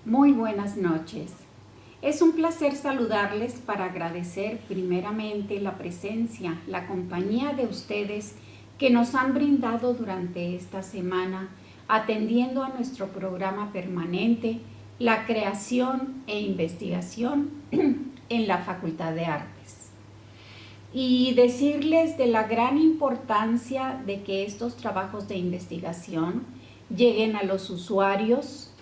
Muy buenas noches. Es un placer saludarles para agradecer primeramente la presencia, la compañía de ustedes que nos han brindado durante esta semana, atendiendo a nuestro programa permanente, la creación e investigación en la Facultad de Artes. Y decirles de la gran importancia de que estos trabajos de investigación lleguen a los usuarios,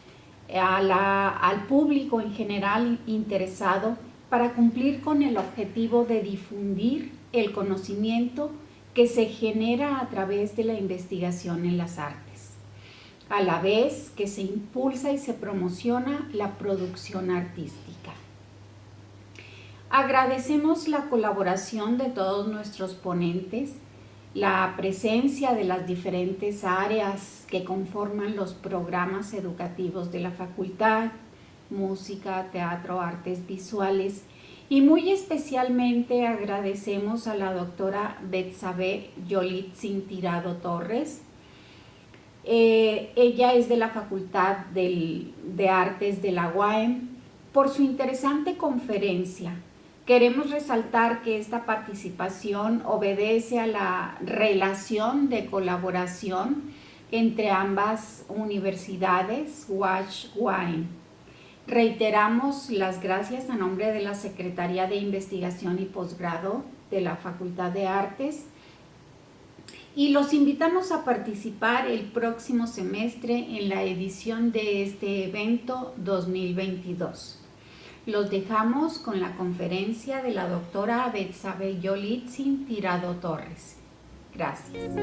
al público en general interesado, para cumplir con el objetivo de difundir el conocimiento que se genera a través de la investigación en las artes, a la vez que se impulsa y se promociona la producción artística. Agradecemos la colaboración de todos nuestros ponentes, la presencia de las diferentes áreas que conforman los programas educativos de la facultad: música, teatro, artes visuales, y muy especialmente agradecemos a la doctora Betsabe Yolitzin Tirado Torres. Ella es de la Facultad de Artes de la UAM, por su interesante conferencia. Queremos resaltar que esta participación obedece a la relación de colaboración entre ambas universidades, UASH-UAM. Reiteramos las gracias a nombre de la Secretaría de Investigación y Posgrado de la Facultad de Artes, y los invitamos a participar el próximo semestre en la edición de este evento 2022. Los dejamos con la conferencia de la doctora Betsabe Yolitzin Tirado Torres. Gracias.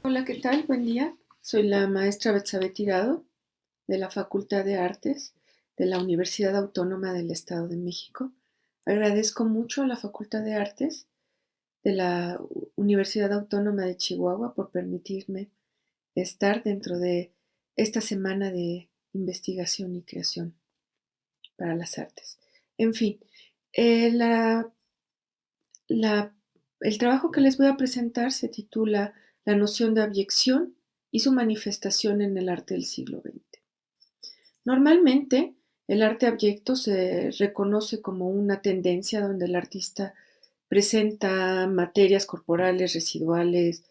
Hola, ¿qué tal? Buen día. Soy la maestra Betsabe Tirado de la Facultad de Artes de la Universidad Autónoma del Estado de México. Agradezco mucho a la Facultad de Artes de la Universidad Autónoma de Chihuahua por permitirme estar dentro de esta semana de investigación y creación para las artes. En fin, el trabajo que les voy a presentar se titula La noción de abyección y su manifestación en el arte del siglo XX. Normalmente, el arte abyecto se reconoce como una tendencia donde el artista presenta materias corporales residuales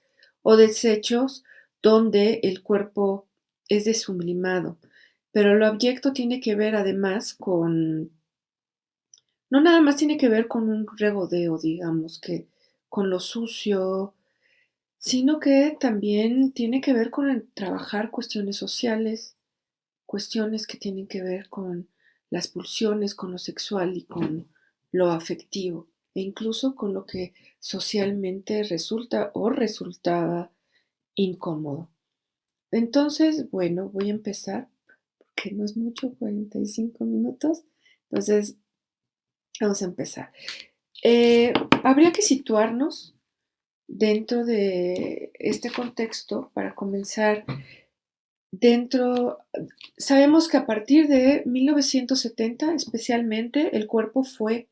o desechos donde el cuerpo es desublimado. Pero lo abyecto tiene que ver además no nada más tiene que ver con un regodeo, digamos, que con lo sucio, sino que también tiene que ver con el trabajar cuestiones sociales, cuestiones que tienen que ver con las pulsiones, con lo sexual y con lo afectivo, e incluso con lo que socialmente resulta o resultaba incómodo. Entonces, bueno, voy a empezar, porque no es mucho, 45 minutos. Entonces, vamos a empezar. Habría que situarnos dentro de este contexto para comenzar. Sabemos que a partir de 1970, especialmente, el cuerpo fue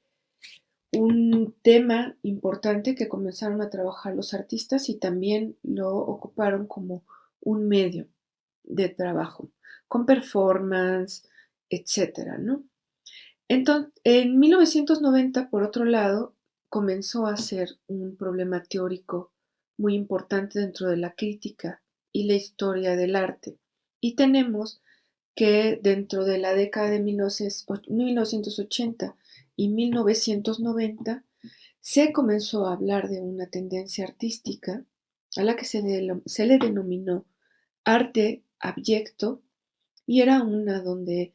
un tema importante que comenzaron a trabajar los artistas y también lo ocuparon como un medio de trabajo, con performance, etcétera, ¿no? Entonces, en 1990, por otro lado, comenzó a ser un problema teórico muy importante dentro de la crítica y la historia del arte. Y tenemos que dentro de la década de 1980 y 1990 se comenzó a hablar de una tendencia artística a la que se le denominó arte abyecto, y era una donde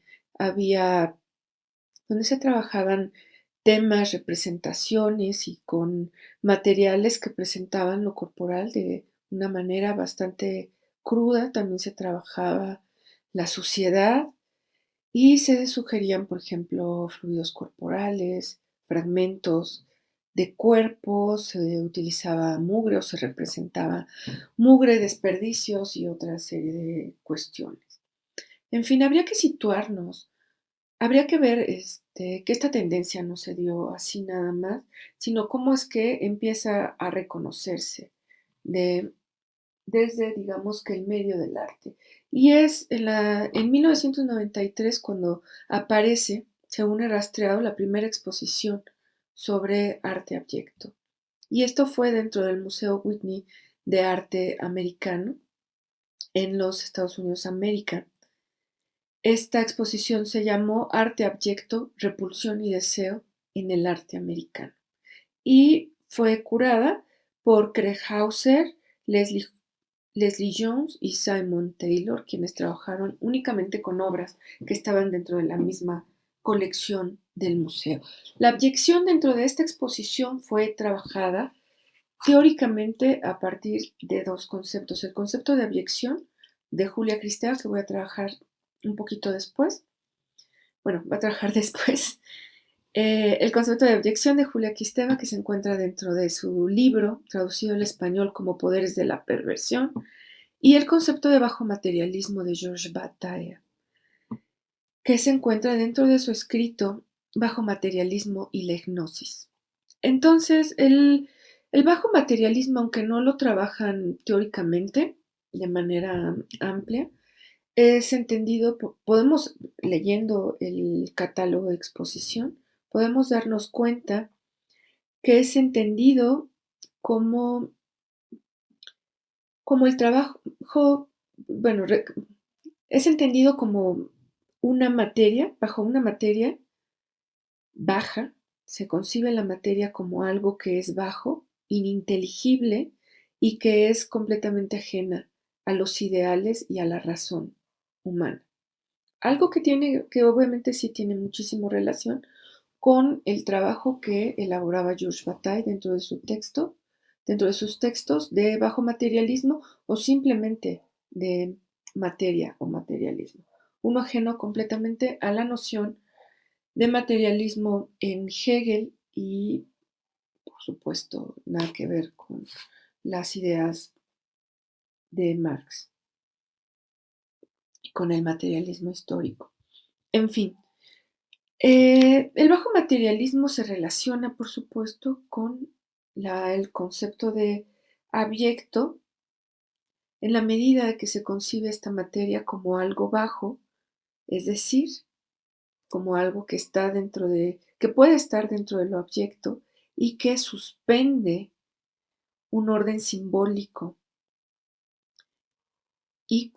se trabajaban temas, representaciones y con materiales que presentaban lo corporal de una manera bastante cruda. También se trabajaba la suciedad y se sugerían, por ejemplo, fluidos corporales, fragmentos de cuerpos, se utilizaba mugre o se representaba mugre, desperdicios y otra serie de cuestiones. En fin, habría que situarnos habría que ver que esta tendencia no se dio así nada más, sino cómo es que empieza a reconocerse de, desde, digamos, que el medio del arte. Y es en 1993 cuando aparece, según he rastreado, la primera exposición sobre arte abyecto. Y esto fue dentro del Museo Whitney de Arte Americano en los Estados Unidos de América. Esta exposición se llamó Arte abyecto, repulsión y deseo en el arte americano y fue curada por Craig Hauser, Leslie Jones y Simon Taylor, quienes trabajaron únicamente con obras que estaban dentro de la misma colección del museo. La abyección dentro de esta exposición fue trabajada teóricamente a partir de dos conceptos. El concepto de abyección de Julia Kristeva, que voy a trabajar un poquito después. Bueno, va a trabajar después. El concepto de abyección de Julia Kristeva, que se encuentra dentro de su libro, traducido al español como Poderes de la Perversión, y el concepto de bajo materialismo de Georges Bataille, que se encuentra dentro de su escrito Bajo materialismo y la hipnosis. Entonces, el bajo materialismo, aunque no lo trabajan teóricamente de manera amplia, es entendido, podemos, leyendo el catálogo de exposición, podemos darnos cuenta que es entendido como, como el trabajo, bueno, es entendido como una materia, bajo una materia baja, se concibe la materia como algo que es bajo, ininteligible y que es completamente ajena a los ideales y a la razón humana. Algo que obviamente sí tiene muchísima relación con el trabajo que elaboraba Georges Bataille dentro de su texto, dentro de sus textos de bajo materialismo o simplemente de materia o materialismo. Uno ajeno completamente a la noción de materialismo en Hegel y, por supuesto, nada que ver con las ideas de Marx y con el materialismo histórico. En fin, el bajo materialismo se relaciona, por supuesto, con el concepto de abyecto en la medida que se concibe esta materia como algo bajo, es decir, como algo que está que puede estar dentro de lo abyecto y que suspende un orden simbólico y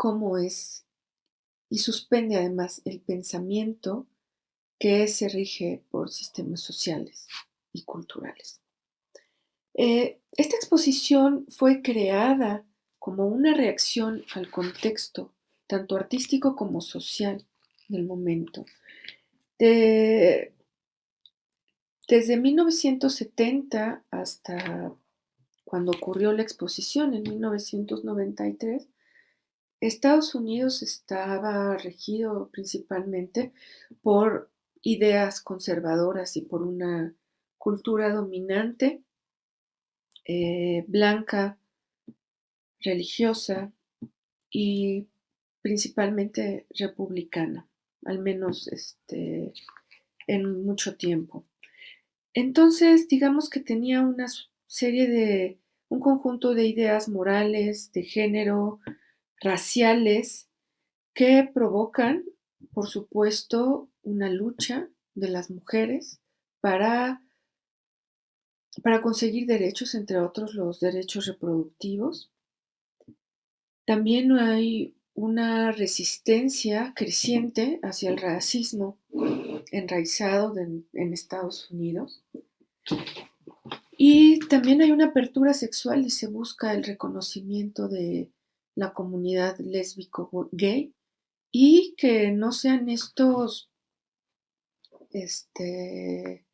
y suspende además el pensamiento que se rige por sistemas sociales y culturales. Esta exposición fue creada como una reacción al contexto, tanto artístico como social del momento. De- Desde 1970 hasta cuando ocurrió la exposición en 1993, Estados Unidos estaba regido principalmente por ideas conservadoras y por una cultura dominante, blanca, religiosa y principalmente republicana, al menos en mucho tiempo. Entonces, digamos que tenía un conjunto de ideas morales, de género, raciales, que provocan, por supuesto, una lucha de las mujeres para, para conseguir derechos, entre otros los derechos reproductivos. También hay una resistencia creciente hacia el racismo enraizado en Estados Unidos. Y también hay una apertura sexual y se busca el reconocimiento de la comunidad lésbico-gay y que no sean estos este,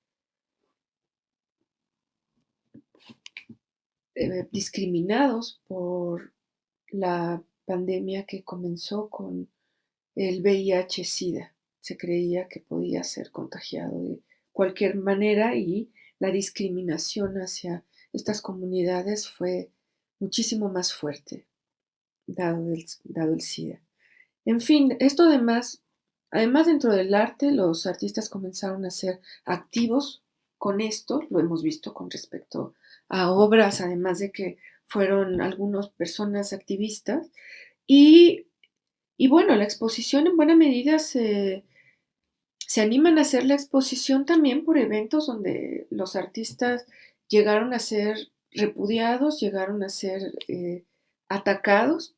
discriminados por la pandemia que comenzó con el VIH-Sida. Se creía que podía ser contagiado de cualquier manera y la discriminación hacia estas comunidades fue muchísimo más fuerte, dado el SIDA. En fin, esto además Además, dentro del arte, los artistas comenzaron a ser activos con esto, lo hemos visto con respecto a obras, además de que fueron algunas personas activistas. Y, y bueno, la exposición en buena medida se animan a hacer la exposición también por eventos donde los artistas llegaron a ser repudiados, llegaron a ser atacados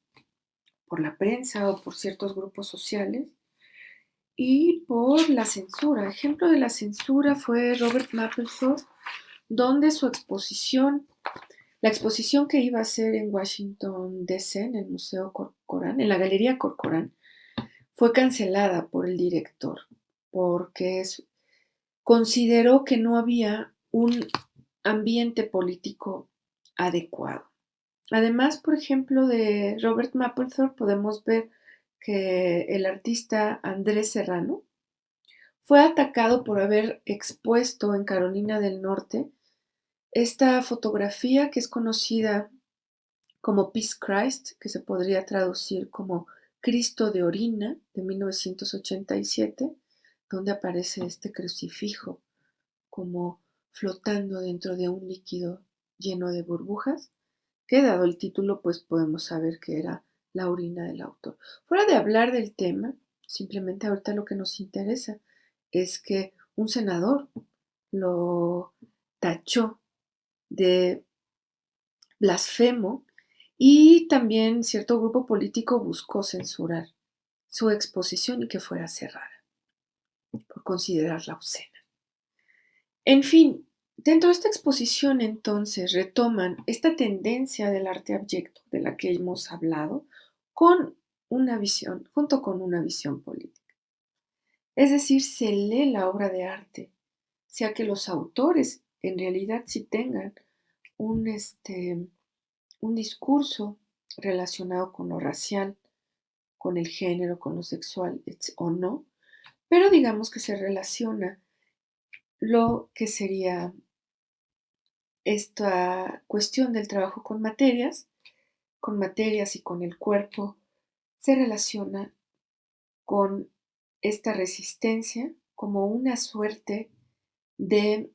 por la prensa o por ciertos grupos sociales y por la censura. Ejemplo de la censura fue Robert Mapplethorpe, donde su exposición, la exposición que iba a hacer en Washington, D.C., en el Museo Corcoran, en la Galería Corcoran, fue cancelada por el director porque consideró que no había un ambiente político adecuado. Además, por ejemplo, de Robert Mapplethorpe podemos ver que el artista Andrés Serrano fue atacado por haber expuesto en Carolina del Norte esta fotografía que es conocida como Peace Christ, que se podría traducir como Cristo de Orina, de 1987, donde aparece este crucifijo como flotando dentro de un líquido lleno de burbujas, que dado el título, pues podemos saber que era la orina del autor. Fuera de hablar del tema, simplemente ahorita lo que nos interesa es que un senador lo tachó de blasfemo y también cierto grupo político buscó censurar su exposición y que fuera cerrada por considerarla obscena. En fin, dentro de esta exposición entonces retoman esta tendencia del arte abyecto de la que hemos hablado con una visión, junto con una visión política. Es decir, se lee la obra de arte, sea que los autores en realidad sí tengan un, un discurso relacionado con lo racial, con el género, con lo sexual o no, pero digamos que se relaciona lo que sería esta cuestión del trabajo con materias y con el cuerpo, se relaciona con esta resistencia como una suerte de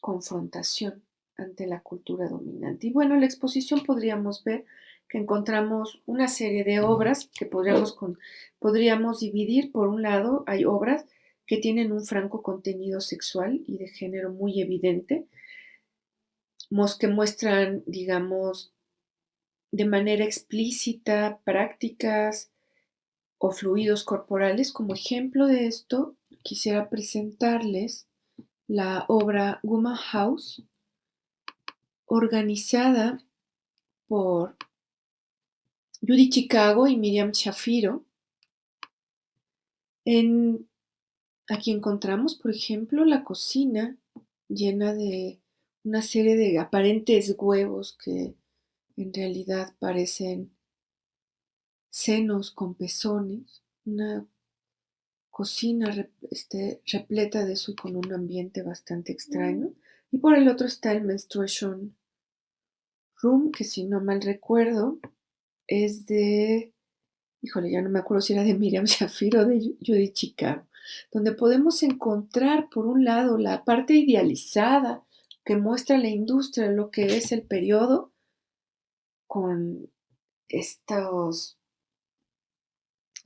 confrontación ante la cultura dominante. Y bueno, en la exposición podríamos ver que encontramos una serie de obras que podríamos dividir. Por un lado, hay obras que tienen un franco contenido sexual y de género muy evidente, que muestran, digamos, de manera explícita prácticas o fluidos corporales. Como ejemplo de esto, quisiera presentarles la obra Woman House, organizada por Judy Chicago y Miriam Shafiro. Aquí encontramos, por ejemplo, la cocina llena de una serie de aparentes huevos que en realidad parecen senos con pezones, una cocina repleta de eso y con un ambiente bastante extraño. Y por el otro está el Menstruation Room, que si no mal recuerdo es de, híjole, ya no me acuerdo si era de Miriam Shafir o de Judy Chicago, donde podemos encontrar por un lado la parte idealizada que muestra la industria, lo que es el periodo, con estos,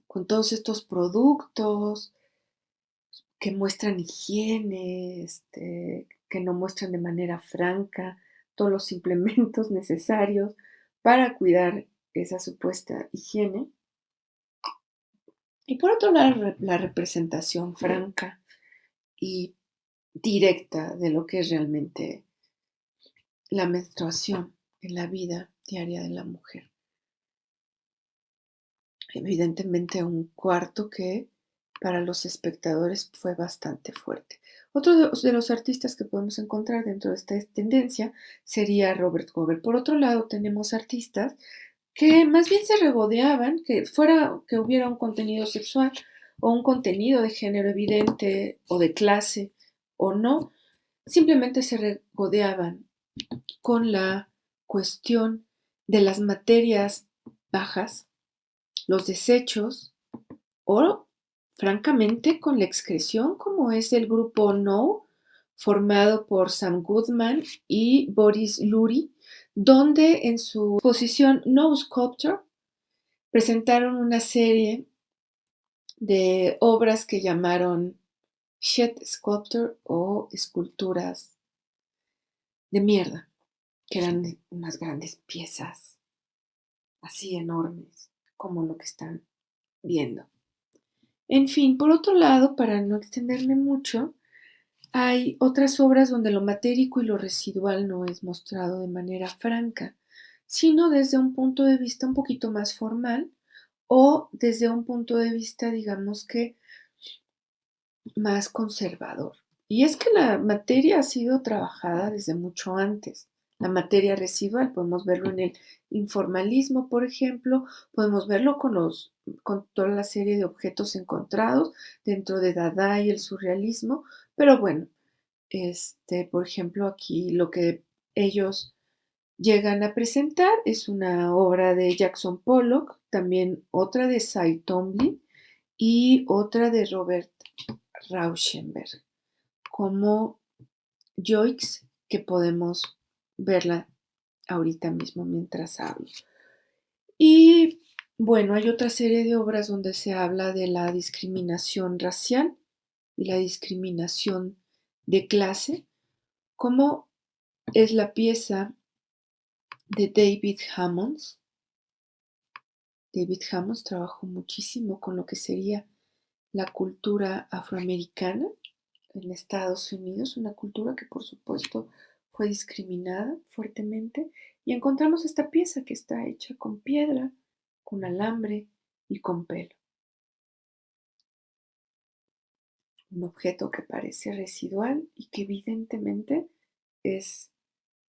con todos estos productos que muestran higiene, que no muestran de manera franca todos los implementos necesarios para cuidar esa supuesta higiene. Y por otro lado, la representación franca y directa de lo que es realmente la menstruación en la vida diaria de la mujer. Evidentemente un cuarto que para los espectadores fue bastante fuerte. Otro de los artistas que podemos encontrar dentro de esta tendencia sería Robert Gover. Por otro lado, tenemos artistas que más bien se regodeaban, que hubiera un contenido sexual o un contenido de género evidente o de clase o no, simplemente se regodeaban con la cuestión de las materias bajas, los desechos o francamente, con la excreción, como es el grupo No, formado por Sam Goodman y Boris Lurie, donde en su exposición No Sculpture presentaron una serie de obras que llamaron Shit Sculpture o esculturas de mierda, que eran unas grandes piezas así enormes, como lo que están viendo. En fin, por otro lado, para no extenderme mucho, hay otras obras donde lo matérico y lo residual no es mostrado de manera franca, sino desde un punto de vista un poquito más formal o desde un punto de vista, digamos que, más conservador. Y es que la materia ha sido trabajada desde mucho antes. La materia residual, podemos verlo en el informalismo, por ejemplo, podemos verlo con toda la serie de objetos encontrados dentro de Dada y el surrealismo, pero bueno, por ejemplo, aquí lo que ellos llegan a presentar es una obra de Jackson Pollock, también otra de Cy Twombly y otra de Robert Rauschenberg, como Joix, que podemos verla ahorita mismo mientras hablo. Y bueno, hay otra serie de obras donde se habla de la discriminación racial y la discriminación de clase, como es la pieza de David Hammons. David Hammons trabajó muchísimo con lo que sería la cultura afroamericana en Estados Unidos, una cultura que por supuesto fue discriminada fuertemente, y encontramos esta pieza que está hecha con piedra, con alambre y con pelo. Un objeto que parece residual y que evidentemente es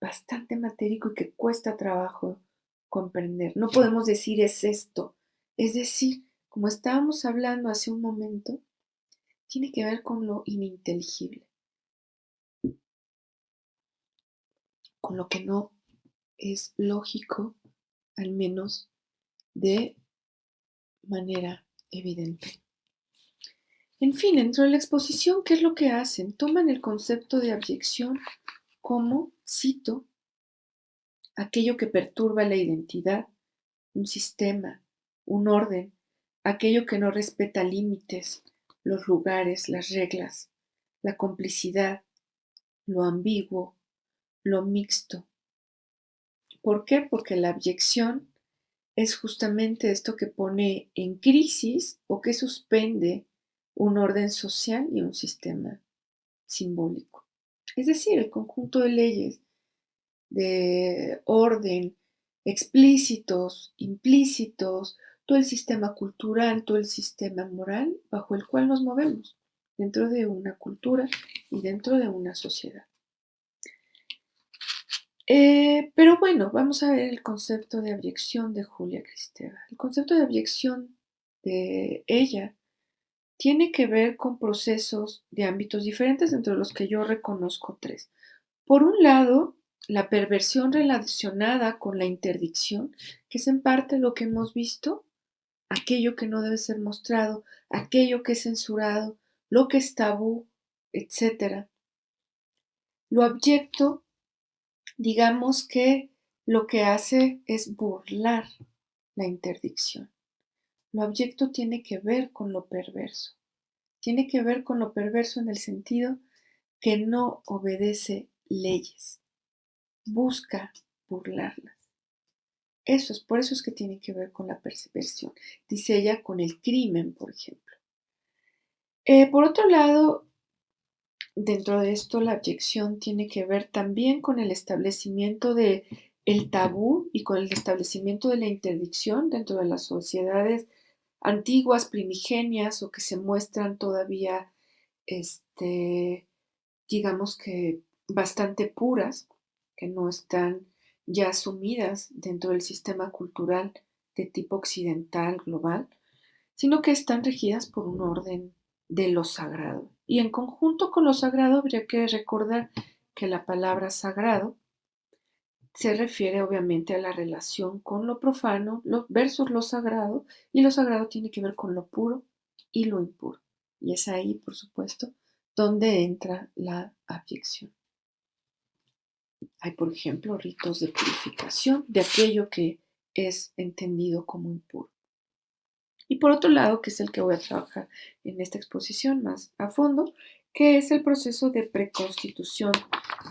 bastante matérico y que cuesta trabajo comprender. No podemos decir es esto. Es decir, como estábamos hablando hace un momento, tiene que ver con lo ininteligible, con lo que no es lógico, al menos de manera evidente. En fin, dentro de la exposición, ¿qué es lo que hacen? Toman el concepto de abyección como, cito, aquello que perturba la identidad, un sistema, un orden, aquello que no respeta límites, los lugares, las reglas, la complicidad, lo ambiguo, lo mixto. ¿Por qué? Porque la abyección es justamente esto que pone en crisis o que suspende un orden social y un sistema simbólico. Es decir, el conjunto de leyes de orden explícitos, implícitos, todo el sistema cultural, todo el sistema moral bajo el cual nos movemos dentro de una cultura y dentro de una sociedad. Pero bueno, vamos a ver el concepto de abyección de Julia Kristeva. El concepto de abyección de ella tiene que ver con procesos de ámbitos diferentes, entre los que yo reconozco tres. Por un lado, la perversión relacionada con la interdicción, que es en parte lo que hemos visto, aquello que no debe ser mostrado, aquello que es censurado, lo que es tabú, etc. Lo abyecto, digamos que lo que hace es burlar la interdicción. Lo abyecto tiene que ver con lo perverso. Tiene que ver con lo perverso en el sentido que no obedece leyes, busca burlarlas. Por eso es que tiene que ver con la perversión. Dice ella con el crimen, por ejemplo. Por otro lado, dentro de esto, la abyección tiene que ver también con el establecimiento de el tabú y con el establecimiento de la interdicción dentro de las sociedades antiguas, primigenias o que se muestran todavía, digamos que bastante puras, que no están ya sumidas dentro del sistema cultural de tipo occidental, global, sino que están regidas por un orden de lo sagrado. Y en conjunto con lo sagrado habría que recordar que la palabra sagrado se refiere obviamente a la relación con lo profano versus lo sagrado, y lo sagrado tiene que ver con lo puro y lo impuro. Y es ahí, por supuesto, donde entra la abyección. Hay, por ejemplo, ritos de purificación de aquello que es entendido como impuro. Y por otro lado, que es el que voy a trabajar en esta exposición más a fondo, que es el proceso de preconstitución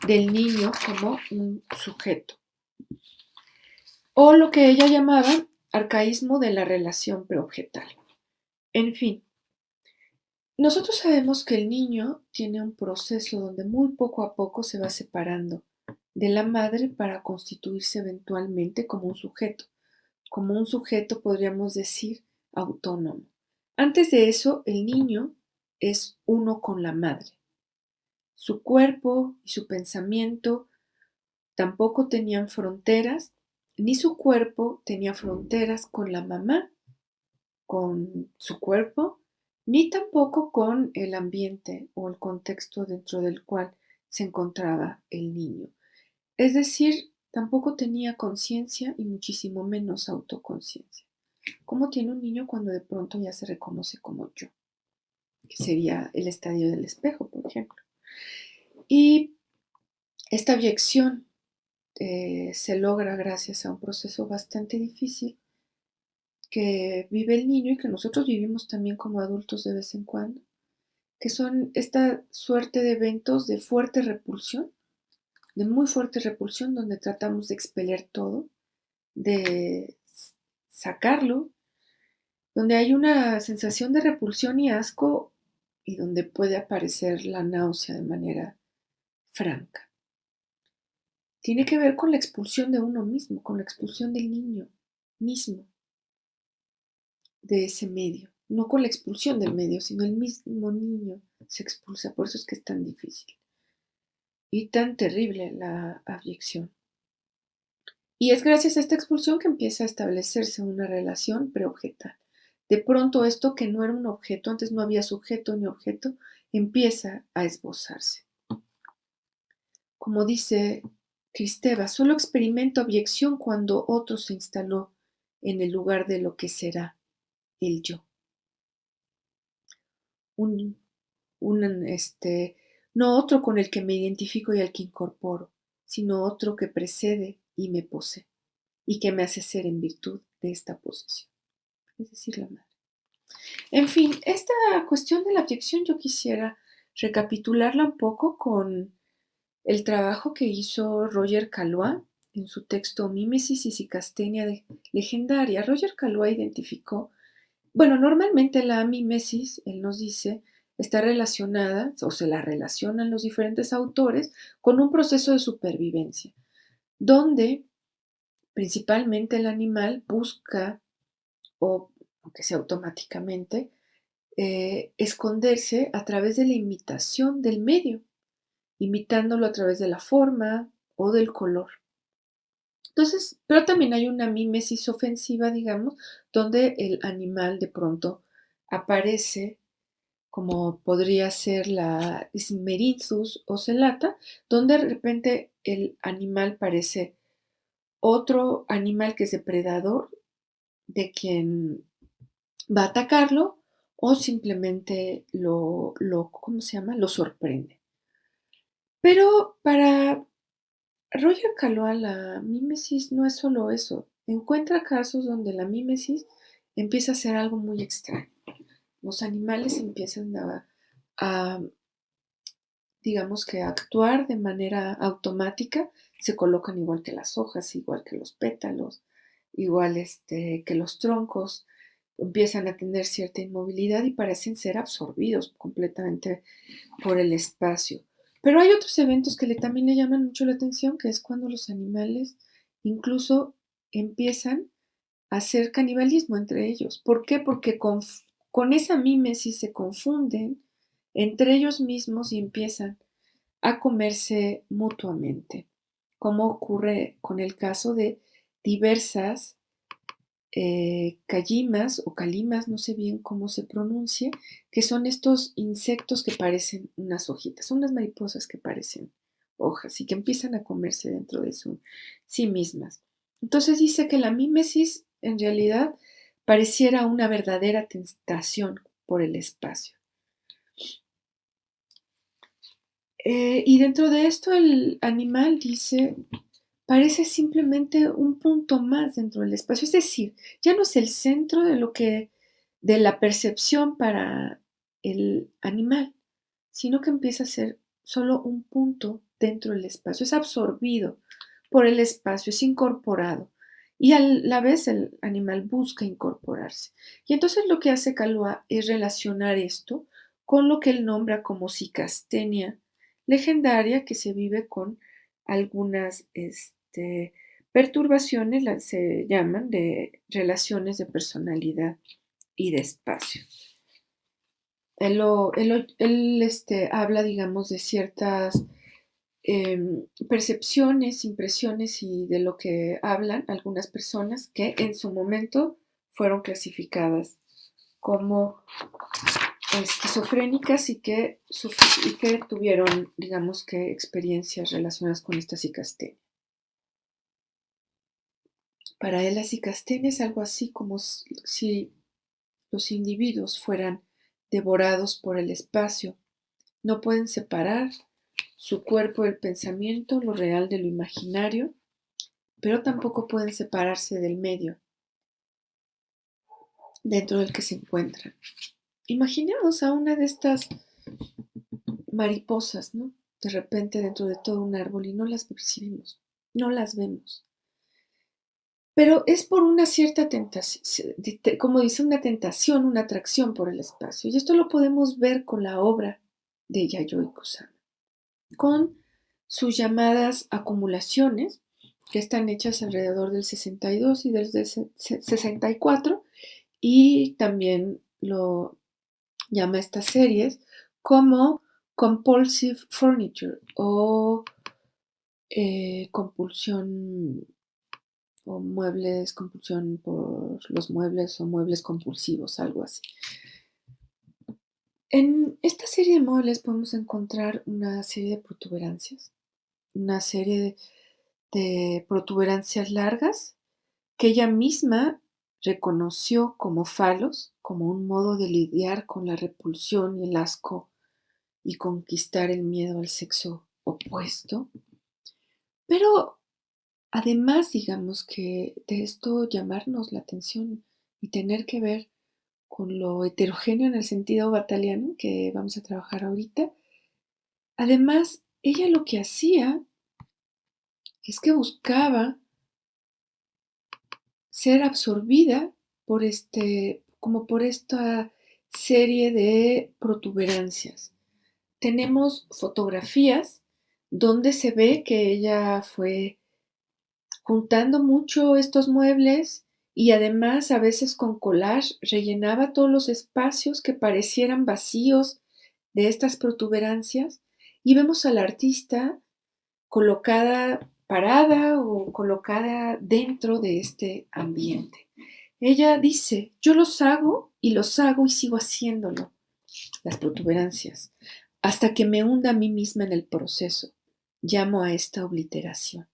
del niño como un sujeto, o lo que ella llamaba arcaísmo de la relación preobjetal. En fin, nosotros sabemos que el niño tiene un proceso donde muy poco a poco se va separando de la madre para constituirse eventualmente como un sujeto podríamos decir autónomo. Antes de eso, el niño es uno con la madre. Su cuerpo y su pensamiento tampoco tenían fronteras, ni su cuerpo tenía fronteras con la mamá, con su cuerpo, ni tampoco con el ambiente o el contexto dentro del cual se encontraba el niño. Es decir, tampoco tenía conciencia y muchísimo menos autoconciencia. ¿Cómo tiene un niño cuando de pronto ya se reconoce como yo? Que sería el estadio del espejo, por ejemplo. Y esta abyección se logra gracias a un proceso bastante difícil que vive el niño y que nosotros vivimos también como adultos de vez en cuando, que son esta suerte de eventos de fuerte repulsión, de muy fuerte repulsión, donde tratamos de expeler todo, de sacarlo, donde hay una sensación de repulsión y asco y donde puede aparecer la náusea de manera franca. Tiene que ver con la expulsión de uno mismo, con la expulsión del niño mismo de ese medio, no con la expulsión del medio, sino el mismo niño se expulsa, por eso es que es tan difícil y tan terrible la abyección. Y es gracias a esta expulsión que empieza a establecerse una relación preobjetal. De pronto esto que no era un objeto, antes no había sujeto ni objeto, empieza a esbozarse. Como dice Kristeva, solo experimento abyección cuando otro se instaló en el lugar de lo que será el yo. No otro con el que me identifico y al que incorporo, sino otro que precede y me posee, y que me hace ser en virtud de esta posesión, es decir, la madre. En fin, esta cuestión de la abyección yo quisiera recapitularla un poco con el trabajo que hizo Roger Caillois en su texto Mímesis y Psicastenia legendaria. Roger Caillois identificó, bueno, normalmente la mímesis, él nos dice, está relacionada, o se la relacionan los diferentes autores, con un proceso de supervivencia, donde principalmente el animal busca, o aunque sea automáticamente, esconderse a través de la imitación del medio, imitándolo a través de la forma o del color. Entonces, pero también hay una mímesis ofensiva, digamos, donde el animal de pronto aparece, como podría ser la Smerinthus ocellata, donde de repente el animal parece otro animal que es depredador de quien va a atacarlo o simplemente ¿cómo se llama? Lo sorprende. Pero para Roger Caillois, la mímesis no es solo eso. Encuentra casos donde la mímesis empieza a ser algo muy extraño. Los animales empiezan a, digamos que a actuar de manera automática, se colocan igual que las hojas, igual que los pétalos, igual que los troncos, empiezan a tener cierta inmovilidad y parecen ser absorbidos completamente por el espacio. Pero hay otros eventos que también le llaman mucho la atención, que es cuando los animales incluso empiezan a hacer canibalismo entre ellos. ¿Por qué? Porque con esa mímesis se confunden entre ellos mismos y empiezan a comerse mutuamente, como ocurre con el caso de diversas callimas o calimas, no sé bien cómo se pronuncie, que son estos insectos que parecen unas hojitas, son unas mariposas que parecen hojas y que empiezan a comerse dentro de sí mismas. Entonces dice que la mímesis en realidad pareciera una verdadera tentación por el espacio. Y dentro de esto el animal dice, parece simplemente un punto más dentro del espacio. Es decir, ya no es el centro de la percepción para el animal, sino que empieza a ser solo un punto dentro del espacio. Es absorbido por el espacio, es incorporado. Y a la vez el animal busca incorporarse. Y entonces lo que hace Calua es relacionar esto con lo que él nombra como psicastenia legendaria, que se vive con algunas perturbaciones, se llaman de relaciones de personalidad y de espacio. Él habla, digamos, de ciertas percepciones, impresiones y de lo que hablan algunas personas que en su momento fueron clasificadas como esquizofrénicas y que tuvieron, digamos que, experiencias relacionadas con esta psicastenia. Para él la psicastenia es algo así como si los individuos fueran devorados por el espacio. No pueden separar su cuerpo del pensamiento, lo real de lo imaginario, pero tampoco pueden separarse del medio dentro del que se encuentran. Imaginaos a una de estas mariposas, ¿no? De repente dentro de todo un árbol y no las percibimos, no las vemos. Pero es por una cierta tentación, como dice, una tentación, una atracción por el espacio. Y esto lo podemos ver con la obra de Yayoi Kusama, con sus llamadas acumulaciones, que están hechas alrededor del 62 y del 64, y también lo llama estas series como compulsive furniture o compulsión o muebles, compulsión por los muebles o muebles compulsivos, algo así. En esta serie de muebles podemos encontrar una serie de protuberancias, una serie de protuberancias largas que ella misma reconoció como falos, como un modo de lidiar con la repulsión y el asco y conquistar el miedo al sexo opuesto. Pero además, digamos que de esto llamarnos la atención y tener que ver con lo heterogéneo en el sentido bataliano que vamos a trabajar ahorita, además, ella lo que hacía es que buscaba ser absorbida por como por esta serie de protuberancias. Tenemos fotografías donde se ve que ella fue juntando mucho estos muebles y además a veces con collage rellenaba todos los espacios que parecieran vacíos de estas protuberancias y vemos a la artista colocada, parada o colocada dentro de este ambiente. Ella dice, yo los hago y sigo haciéndolo, las protuberancias, hasta que me hunda a mí misma en el proceso. Llamo a esta obliteración.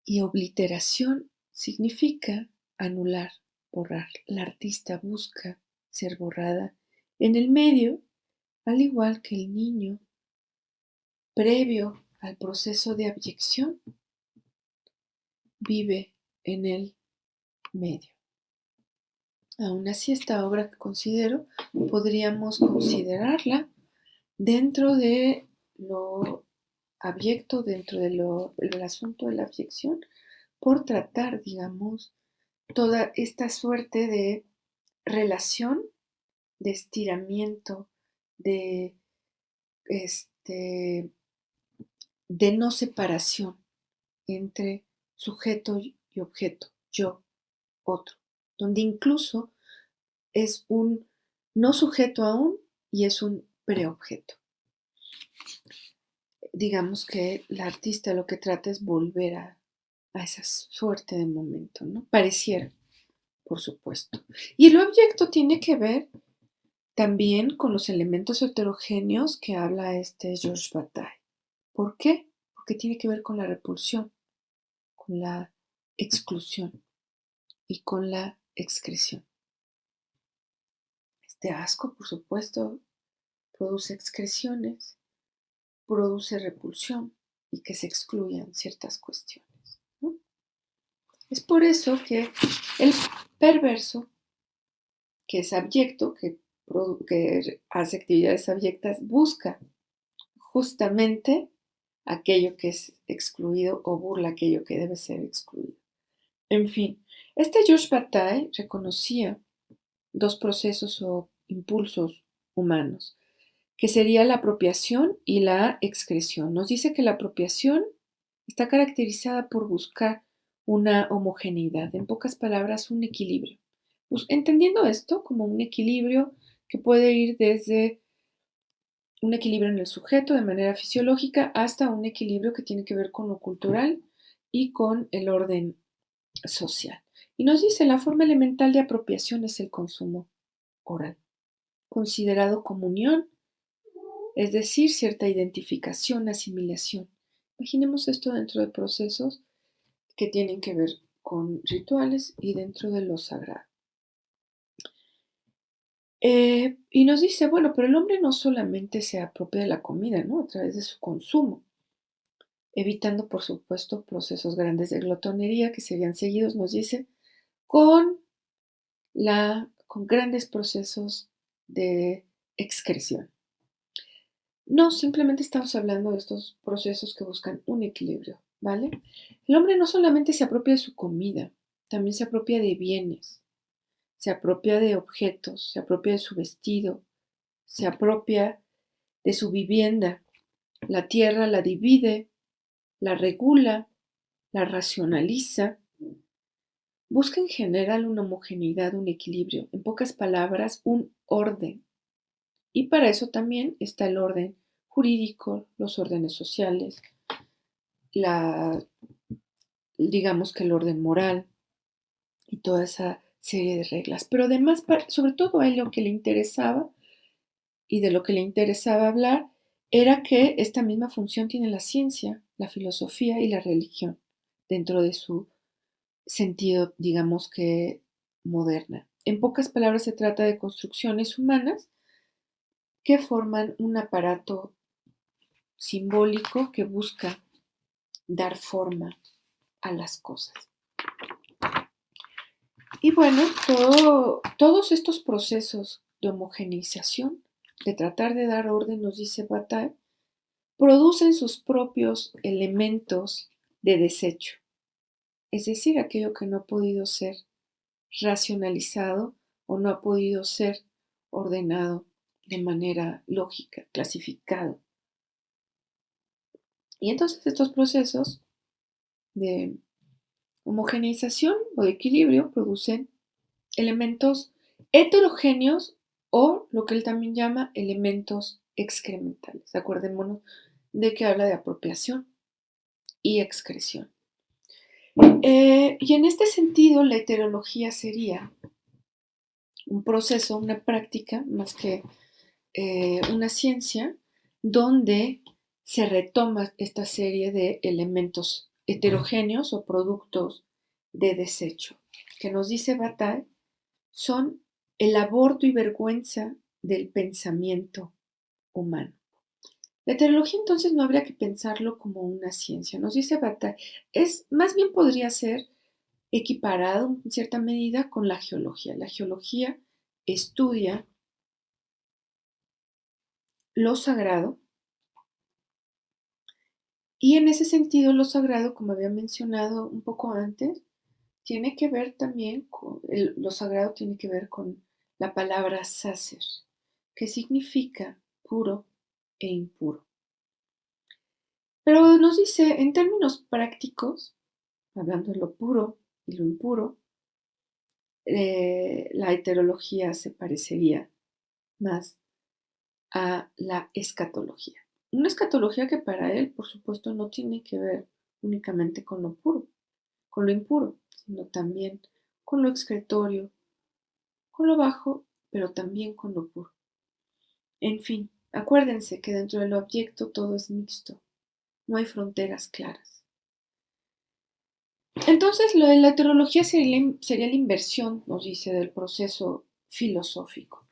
Y obliteración significa anular, borrar. La artista busca ser borrada en el medio, al igual que el niño, previo al proceso de abyección, vive en el medio. Aún así, esta obra que considero, podríamos considerarla dentro de lo abyecto, dentro del asunto de la abyección, por tratar, digamos, toda esta suerte de relación, de estiramiento, de, de no separación entre sujeto y objeto, yo, otro, donde incluso es un no sujeto aún y es un preobjeto. Digamos que la artista lo que trata es volver a esa suerte de momento, ¿no? Pareciera, por supuesto. Y el objeto tiene que ver también con los elementos heterogéneos que habla Georges Bataille. ¿Por qué? Porque tiene que ver con la repulsión, con la exclusión y con la excreción. Este asco, por supuesto, produce excreciones, produce repulsión y que se excluyan ciertas cuestiones, ¿no? Es por eso que el perverso, que es abyecto, que hace actividades abyectas, busca justamente aquello que es excluido o burla aquello que debe ser excluido. En fin, Georges Bataille reconocía dos procesos o impulsos humanos, que sería la apropiación y la excreción. Nos dice que la apropiación está caracterizada por buscar una homogeneidad, en pocas palabras, un equilibrio. Pues, entendiendo esto como un equilibrio que puede ir desde un equilibrio en el sujeto de manera fisiológica hasta un equilibrio que tiene que ver con lo cultural y con el orden social. Y nos dice, la forma elemental de apropiación es el consumo oral, considerado comunión, es decir, cierta identificación, asimilación. Imaginemos esto dentro de procesos que tienen que ver con rituales y dentro de lo sagrado. Y nos dice, bueno, pero el hombre no solamente se apropia de la comida, ¿no? A través de su consumo, evitando, por supuesto, procesos grandes de glotonería que serían seguidos, nos dice, con grandes procesos de excreción. No, simplemente estamos hablando de estos procesos que buscan un equilibrio, ¿vale? El hombre no solamente se apropia de su comida, también se apropia de bienes, se apropia de objetos, se apropia de su vestido, se apropia de su vivienda. La tierra la divide, la regula, la racionaliza, busca en general una homogeneidad, un equilibrio, en pocas palabras, un orden. Y para eso también está el orden jurídico, los órdenes sociales, digamos que el orden moral y toda esa serie de reglas. Pero además, sobre todo a él lo que le interesaba y de lo que le interesaba hablar era que esta misma función tiene la ciencia, la filosofía y la religión dentro de su sentido, digamos que moderna. En pocas palabras, se trata de construcciones humanas que forman un aparato simbólico que busca dar forma a las cosas. Y bueno, todos estos procesos de homogeneización, de tratar de dar orden, nos dice Bataille, producen sus propios elementos de desecho, es decir, aquello que no ha podido ser racionalizado o no ha podido ser ordenado de manera lógica, clasificado. Y entonces estos procesos de homogeneización o de equilibrio producen elementos heterogéneos o lo que él también llama elementos excrementales. Acordémonos de que habla de apropiación y excreción. Y en este sentido, la heterología sería un proceso, una práctica, más que una ciencia, donde se retoma esta serie de elementos heterogéneos o productos de desecho, que nos dice Bataille, son el aborto y vergüenza del pensamiento humano. La heterología entonces no habría que pensarlo como una ciencia, nos dice Bataille, más bien podría ser equiparado en cierta medida con la geología. La geología estudia lo sagrado y en ese sentido lo sagrado, como había mencionado un poco antes, tiene que ver también lo sagrado tiene que ver con la palabra sacer, que significa puro e impuro. Pero nos dice, en términos prácticos, hablando de lo puro y lo impuro, la heterología se parecería más a la escatología. Una escatología que para él, por supuesto, no tiene que ver únicamente con lo puro, con lo impuro, sino también con lo excretorio, con lo bajo, pero también con lo puro. En fin, acuérdense que dentro del objeto todo es mixto, no hay fronteras claras. Entonces, lo de la heterología sería la inversión, nos dice, del proceso filosófico,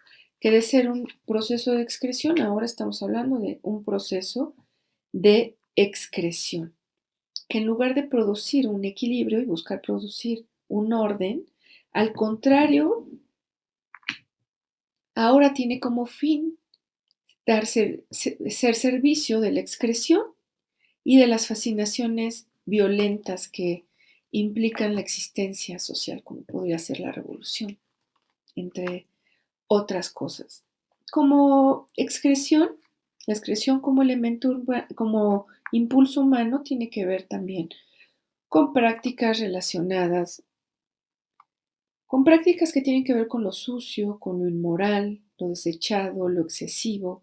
que de ser un proceso de excreción, ahora estamos hablando de un proceso de excreción, que en lugar de producir un equilibrio y buscar producir un orden, al contrario, ahora tiene como fin ser servicio de la excreción y de las fascinaciones violentas que implican la existencia social, como podría ser la revolución, entre otras cosas. Como excreción, la excreción como elemento, como impulso humano tiene que ver también con prácticas relacionadas, con prácticas que tienen que ver con lo sucio, con lo inmoral, lo desechado, lo excesivo.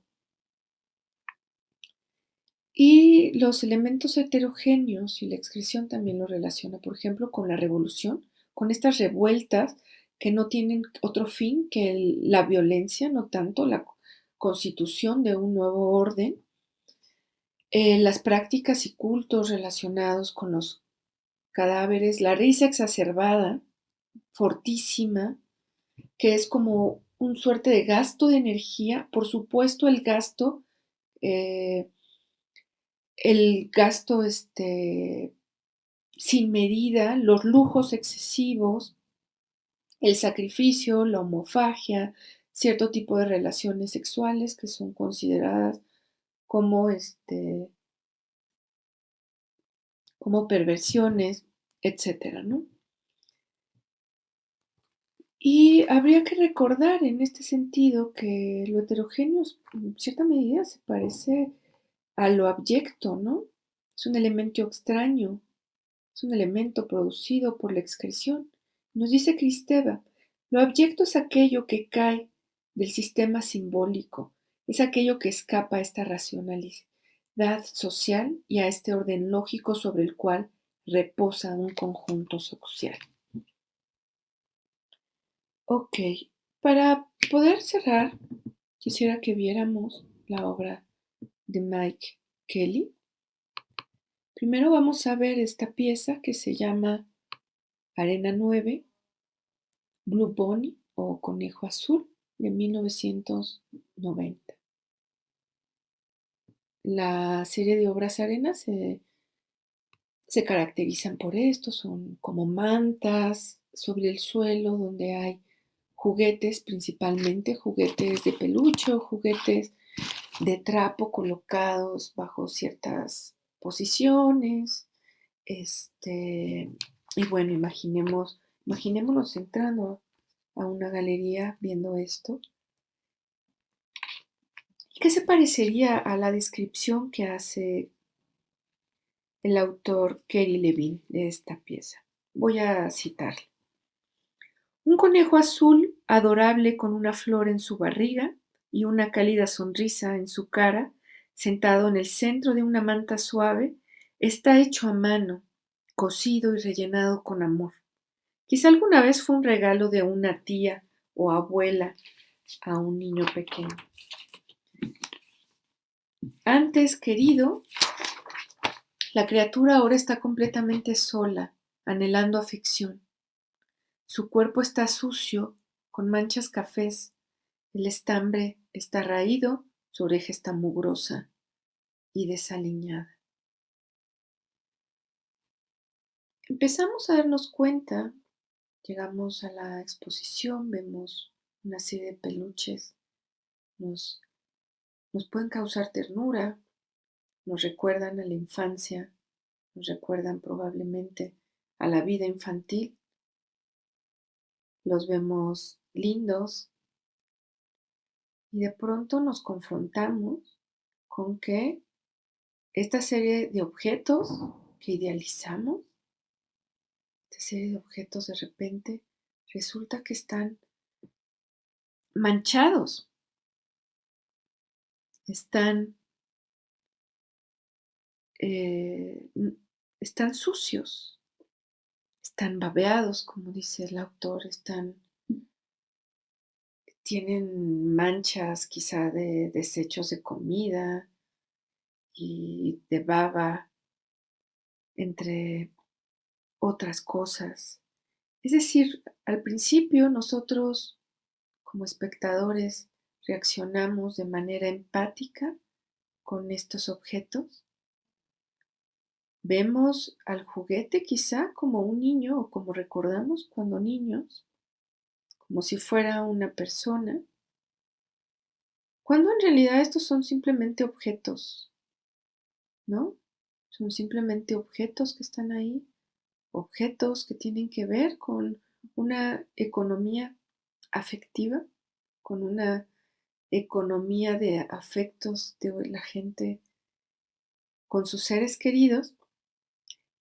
Y los elementos heterogéneos y la excreción también lo relaciona, por ejemplo, con la revolución, con estas revueltas que no tienen otro fin que la violencia, no tanto la constitución de un nuevo orden, las prácticas y cultos relacionados con los cadáveres, la risa exacerbada, fortísima, que es como un suerte de gasto de energía, por supuesto eh, el gasto sin medida, los lujos excesivos, el sacrificio, la homofagia, cierto tipo de relaciones sexuales que son consideradas como, como perversiones, etcétera, ¿no? Y habría que recordar en este sentido que lo heterogéneo en cierta medida se parece a lo abyecto, ¿no? Es un elemento extraño, es un elemento producido por la excreción. Nos dice Kristeva, lo abyecto es aquello que cae del sistema simbólico, es aquello que escapa a esta racionalidad social y a este orden lógico sobre el cual reposa un conjunto social. Ok, para poder cerrar, quisiera que viéramos la obra de Mike Kelly. Primero vamos a ver esta pieza que se llama Arena 9, Blue Bunny o Conejo Azul de 1990. La serie de obras arenas se caracterizan por esto, son como mantas sobre el suelo donde hay juguetes, principalmente juguetes de peluche o juguetes de trapo colocados bajo ciertas posiciones. Y bueno, imaginémonos entrando a una galería viendo esto. ¿Qué se parecería a la descripción que hace el autor Kerry Levin de esta pieza? Voy a citarle. Un conejo azul, adorable con una flor en su barriga y una cálida sonrisa en su cara, sentado en el centro de una manta suave, está hecho a mano, cosido y rellenado con amor. Quizá alguna vez fue un regalo de una tía o abuela a un niño pequeño. Antes querido, la criatura ahora está completamente sola, anhelando afección. Su cuerpo está sucio, con manchas cafés, el estambre está raído, su oreja está mugrosa y desaliñada. Empezamos a darnos cuenta, llegamos a la exposición, vemos una serie de peluches, nos pueden causar ternura, nos recuerdan a la infancia, nos recuerdan probablemente a la vida infantil, los vemos lindos y de pronto nos confrontamos con que esta serie de objetos que idealizamos, esta serie de objetos de repente resulta que están manchados, están, eh, están sucios, están babeados, como dice el autor, tienen manchas quizá de desechos de comida y de baba, entre otras cosas. Es decir, al principio nosotros como espectadores reaccionamos de manera empática con estos objetos. Vemos al juguete quizá como un niño o como recordamos cuando niños, como si fuera una persona, cuando en realidad estos son simplemente objetos, ¿no? Son simplemente objetos que están ahí, objetos que tienen que ver con una economía afectiva, con una economía de afectos de la gente con sus seres queridos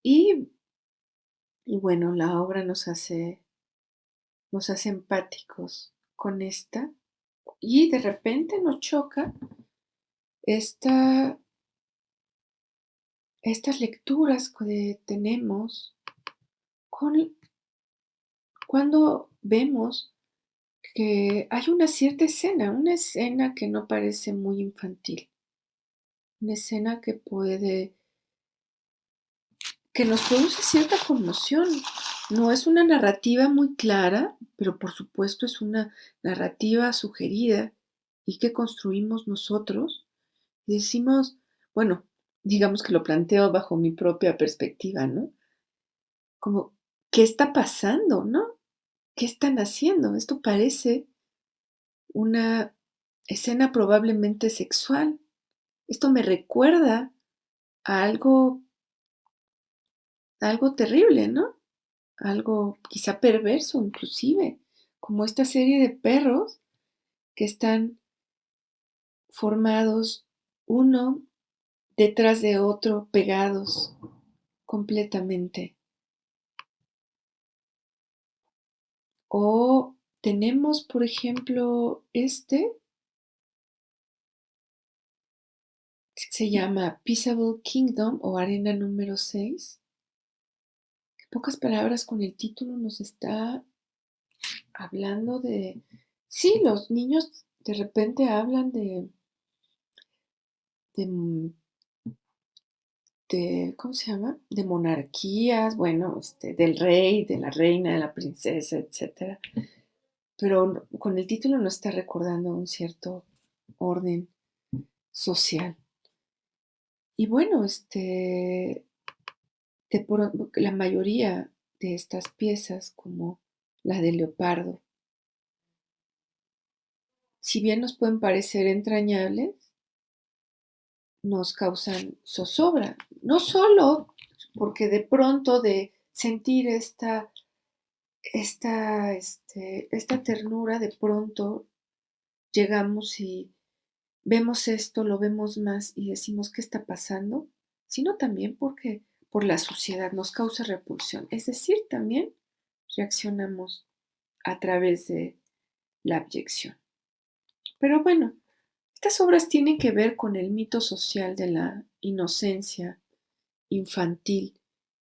y, y bueno, la obra nos hace empáticos con esta y de repente nos choca esta, estas lecturas que tenemos con, cuando vemos que hay una escena que no parece muy infantil, una escena que nos produce cierta conmoción. No es una narrativa muy clara, pero por supuesto es una narrativa sugerida y que construimos nosotros. Y decimos, bueno, digamos que lo planteo bajo mi propia perspectiva, ¿no? Como, ¿qué está pasando, no? ¿Qué están haciendo? Esto parece una escena probablemente sexual. Esto me recuerda a algo terrible, ¿no? Algo quizá perverso inclusive, como esta serie de perros que están formados uno detrás de otro, pegados completamente. O tenemos, por ejemplo, que se llama Peaceable Kingdom o Arena número 6. En pocas palabras, con el título nos está hablando de... Sí, los niños de repente hablan de, ¿cómo se llama? De monarquías, bueno, del rey, de la reina, de la princesa, etcétera. Pero con el título no está recordando un cierto orden social. Y bueno, la mayoría de estas piezas, como la de Leopardo, si bien nos pueden parecer entrañables, nos causan zozobra. No solo porque de pronto de sentir esta ternura, de pronto llegamos y vemos esto, lo vemos más y decimos qué está pasando, sino también porque por la suciedad nos causa repulsión. Es decir, también reaccionamos a través de la abyección. Pero bueno, estas obras tienen que ver con el mito social de la inocencia infantil,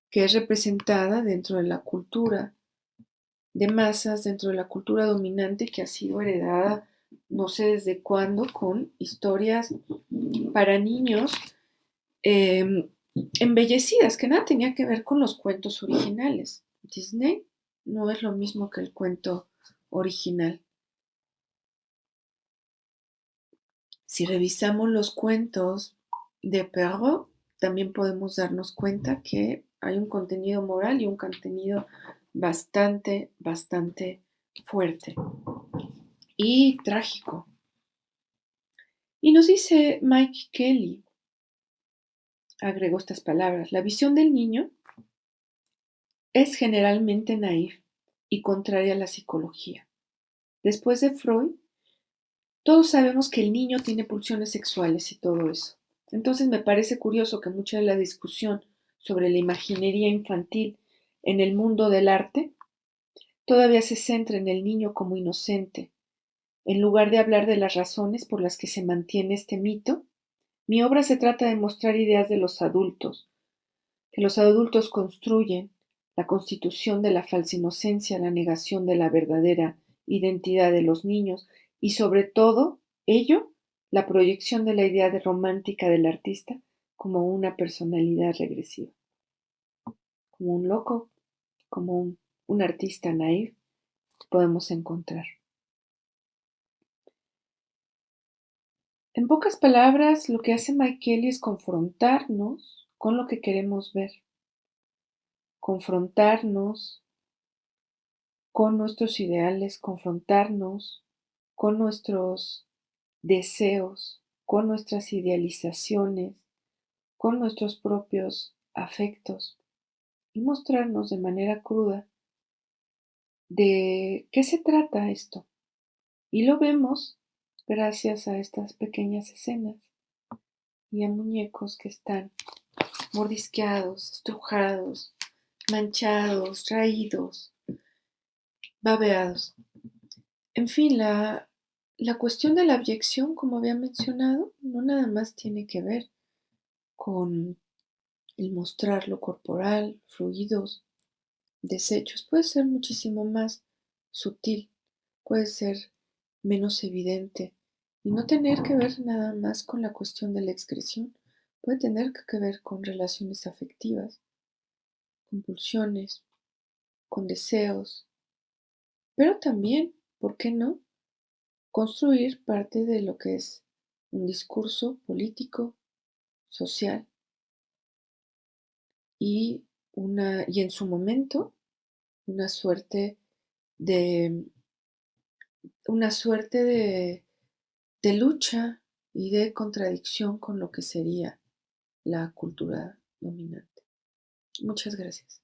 que es representada dentro de la cultura de masas, dentro de la cultura dominante que ha sido heredada no sé desde cuándo, con historias para niños embellecidas, que nada tenía que ver con los cuentos originales. Disney no es lo mismo que el cuento original. Si revisamos los cuentos de Perrault, también podemos darnos cuenta que hay un contenido moral y un contenido bastante, bastante fuerte y trágico. Y nos dice Mike Kelly, agregó estas palabras, la visión del niño es generalmente naif y contraria a la psicología. Después de Freud, todos sabemos que el niño tiene pulsiones sexuales y todo eso. Entonces me parece curioso que mucha de la discusión sobre la imaginería infantil en el mundo del arte todavía se centra en el niño como inocente. En lugar de hablar de las razones por las que se mantiene este mito, mi obra se trata de mostrar ideas de los adultos, que los adultos construyen la constitución de la falsa inocencia, la negación de la verdadera identidad de los niños y sobre todo ello, la proyección de la idea de romántica del artista como una personalidad regresiva, como un loco, como un artista naif podemos encontrar. En pocas palabras, lo que hace Mike Kelly es confrontarnos con lo que queremos ver, confrontarnos con nuestros ideales, confrontarnos con nuestros deseos, con nuestras idealizaciones, con nuestros propios afectos y mostrarnos de manera cruda de qué se trata esto. Y lo vemos gracias a estas pequeñas escenas y a muñecos que están mordisqueados, estrujados, manchados, raídos, babeados. En fin, la cuestión de la abyección, como había mencionado, no nada más tiene que ver con el mostrar lo corporal, fluidos, desechos. Puede ser muchísimo más sutil, puede ser menos evidente y no tener que ver nada más con la cuestión de la excreción. Puede tener que ver con relaciones afectivas, con pulsiones, con deseos, pero también, ¿por qué no?, construir parte de lo que es un discurso político, social y, y en su momento una suerte de, de lucha y de contradicción con lo que sería la cultura dominante. Muchas gracias.